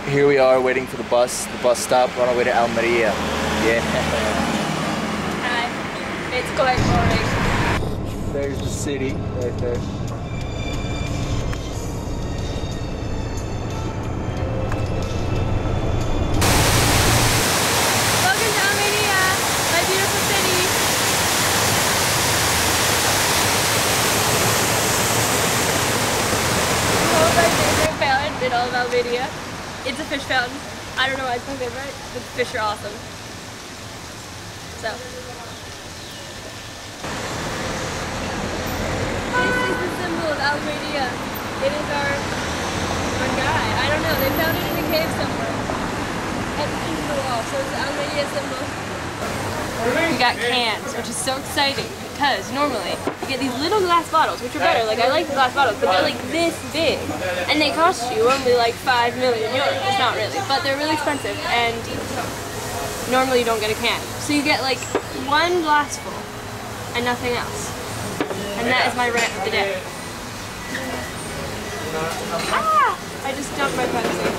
Here we are waiting for the bus stop. We're on our way to Almeria. Yeah. Hi. It's quite boring. There's the city right there. Welcome to Almeria, my beautiful city. Oh, my favorite fountain in all of Almeria. It's a fish fountain. I don't know why it's my favorite, but the fish are awesome. So. This is the symbol of Almeria. It is our guy. I don't know, they found it in a cave somewhere. At the end of the wall, so it's the Almeria symbol. We got cans, which is so exciting because normally you get these little glass bottles, which are better. Like, I like the glass bottles, but they're like this big. And they cost you only like 5 million euros. It's not really, but they're really expensive. And normally you don't get a can. So you get like one glassful and nothing else. And that is my rant of the day. Ah! I just dumped my Pepsi.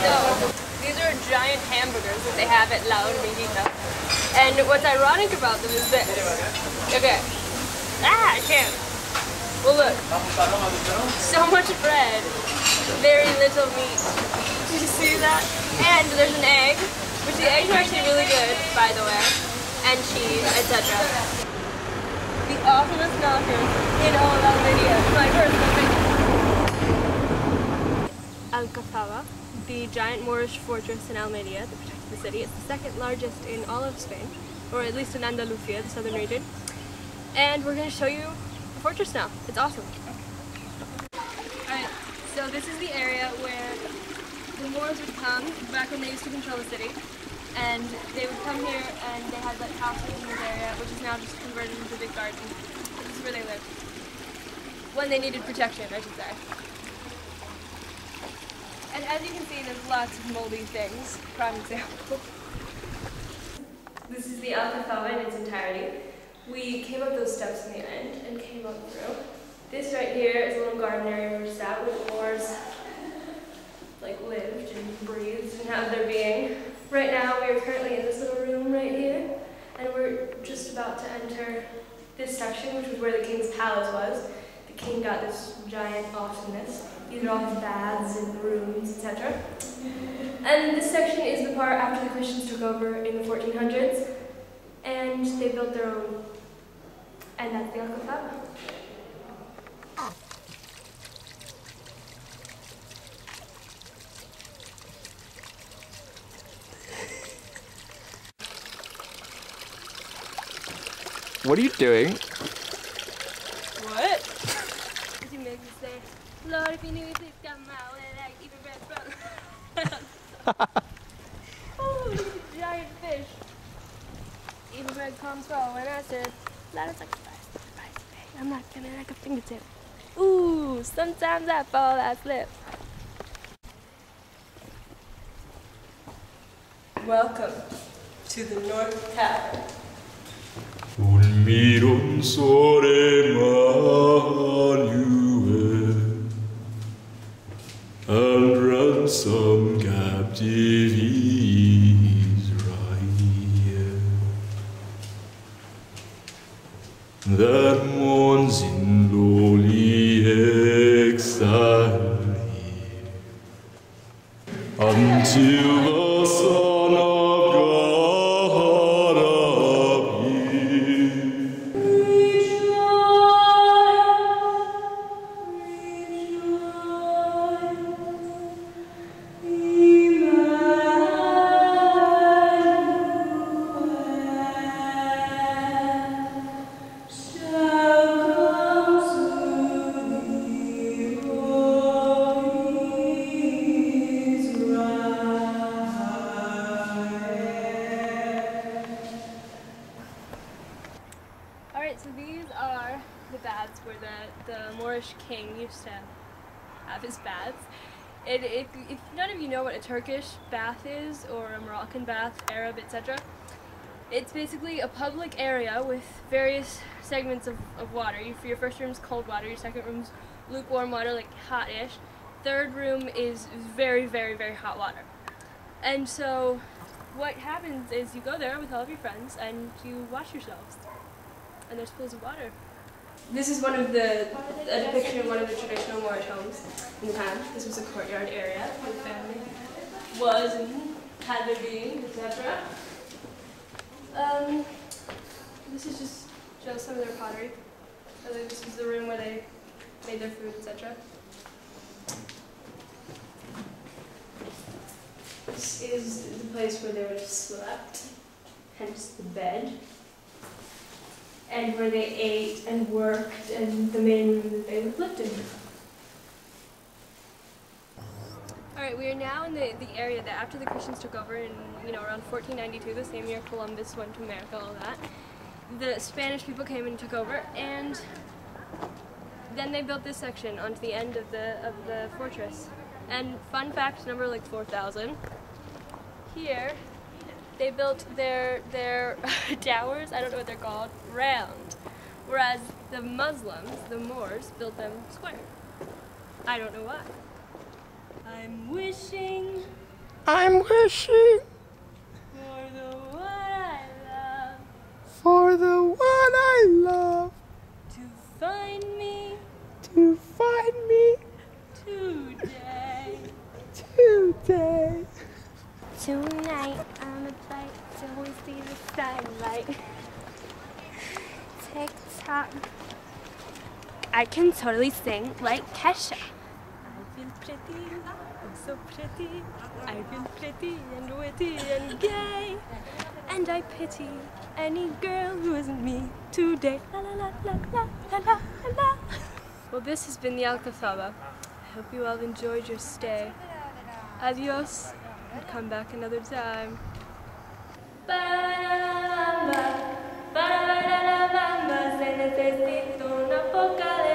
So, these are giant hamburgers that they have at La Hormiguita. And what's ironic about them is this. Okay. Ah, I can't. Well, look. So much bread, very little meat. Did you see that? And there's an egg, which the eggs are actually really good, by the way. And cheese, etc. The awesomest nachos in all of Almeria, in my personal opinion. Alcazaba, the giant Moorish fortress in Almeria that protects the city. It's the second largest in all of Spain, or at least in Andalusia, the southern region. And we're going to show you the fortress now. It's awesome. Alright, so this is the area where the Moors would come back when they used to control the city. And they would come here and they had like houses in this area, which is now just converted into a big garden. This is where they lived. When they needed protection, I should say. And as you can see, there's lots of moldy things. Prime example. This is the Alcazaba in its entirety. We came up those steps in the end and came up through. This right here is a little garden area where we sat where the Moors like lived and breathed and had their being. Right now we are currently in this little room right here, and we're just about to enter this section, which was where the king's palace was. The king got this giant awesomeness. These are all his baths and rooms, etc. And this section is the part after the Christians took over in the 1400s, and they built their own. And that's the Alcazaba. What are you doing? What? She makes me say, Lord, if you knew me, please come out and like even red from. Oh, look at the giant fish. Even red comes from when I said, let us sacrifice. I'm not gonna like a fingertip. Ooh, sometimes I fall, I slip. Welcome to the North Tavern. Miron sore manuel and ransom captive Israel that mourns in lowly exile here until the Son of God appear. So these are the baths where the Moorish king used to have his baths. If none of you know what a Turkish bath is, or a Moroccan bath, Arab, etc., it's basically a public area with various segments of water. Your first room's cold water, your second room's lukewarm water, like hot-ish, third room is very, very, very hot water. And so what happens is you go there with all of your friends and you wash yourselves. And there's pools of water. This is a depiction of one of the traditional Moorish homes in the time. This was a courtyard area where the family was and had their being, etc. This is just shows some of their pottery. This was the room where they made their food, etc. This is the place where they would have slept, hence the bed, and where they ate and worked, and the main room that they lived in. Alright, we are now in the area that after the Christians took over in, around 1492, the same year Columbus went to America, all that, the Spanish people came and took over, and then they built this section onto the end of the fortress. And fun fact number like 4,000, here they built their towers, I don't know what they're called, round, whereas the Muslims, the Moors, built them square. I don't know why. I'm wishing for the one I love to find me today. Tonight on the flight till we see the sunlight. Tick tock. I can totally sing like Kesha. I feel pretty, I'm so pretty. I feel pretty and witty and gay. And I pity any girl who isn't me today. La la la la la la la la. Well, this has been the Alcazaba. I hope you all enjoyed your stay. Adios, and come back another time. Se necesita una poca de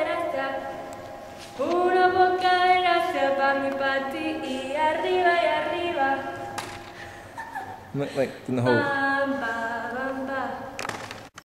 gracia para mi party y arriba y arriba. Like in the whole.